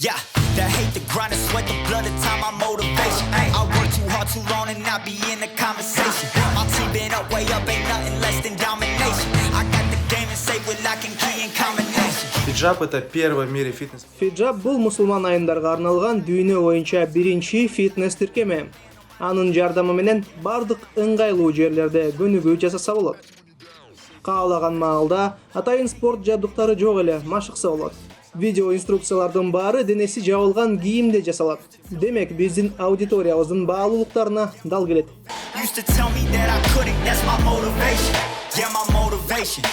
Yeah, that hate the grind, the sweat, the blood, the time, my motivation. Ay, I work too hard, too long, and not be in the conversation. My team been up, way up, ain't nothing less than domination. I got the game and say with lock and key and combination. Фиджаб — это первый в мире фитнес. Фиджаб бул мусулман айымдарга арналган дүйнө боюнча биринчи фитнес тиркеми. Анын жардамы менен бардык ыңгайлуу жерлерде көнүгүү жасаса болот. Каалаган маалда атайын спорт жабдыктары жок эле машыкса болот. Видео инструкциялардын баары денеси жабылган кийимде жасалат. Демек, биздин аудиториябыздын баалуулуктарына дал келет. Used to tell me that I couldn't, that's my motivation. Yeah, my motivation.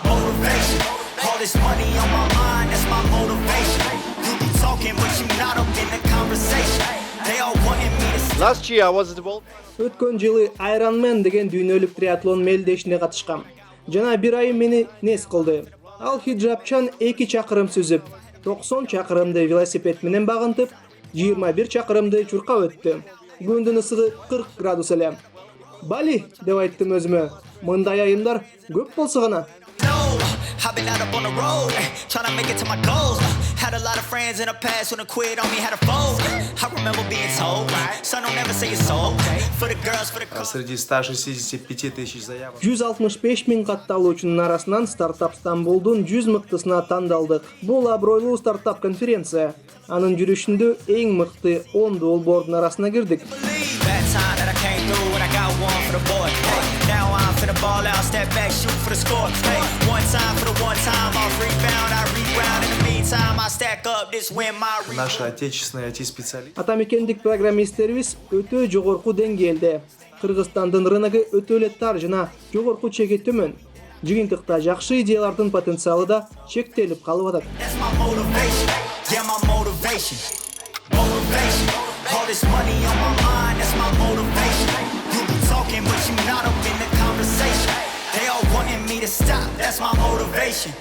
Motivation. All this money on my mind, that's my motivation. You be talking, but you not up in the conversation. They all wanted me to Last year I was involved. Өткөн жылы Ironman деген дүйнөлүк триатлон мелдешине катышкам. Жана бир айым мени нес кылды. Ал хиджабчан 2 чакырым сүзүп, 90 чакырымды велосипед менен багынтып, 21 чакырымды чуркап өттү. Күндүн ысыгы 40 градус эле. Бали деп айттым өзүмө. Мындай айымдар көп болсо гана. I've been out up on the road, trying to make it to my goals. Had a lot of friends in the past when I quit on me, had a fold. I remember being told, son, don't ever say it's okay. For the girls, for the Среди 165 тысяч заявок 165 миң катталуучунун арасынан стартап Стамбулдун 100 мыктысына тандалдык. Бул абройлуу стартап конференция. Анын жүрүшүндө эң мыкты 10 долбоордун арасына кирдик. bad time that I came through and I got one for the boy. Hey, now I'm finna ball out, step back, shoot for the score. Hey, one time for the one time, off rebound, I rebound. In the meantime, I stack up this win my наши отечественные IT-специалисты. Атамекендик программисттерибиз өтө жогорку деңгээлде. Кыргызстандын рыногу өтө эле тар жана жогорку чеги төмөн. Жыйынтыкта жакшы идеялардын потенциалы да чектелип калып атат. That's my motivation, yeah, my motivation. Motivation, all this money on my mind, that's my motivation. You be talking, but you not up in the conversation. They all wanting me to stop, that's my motivation.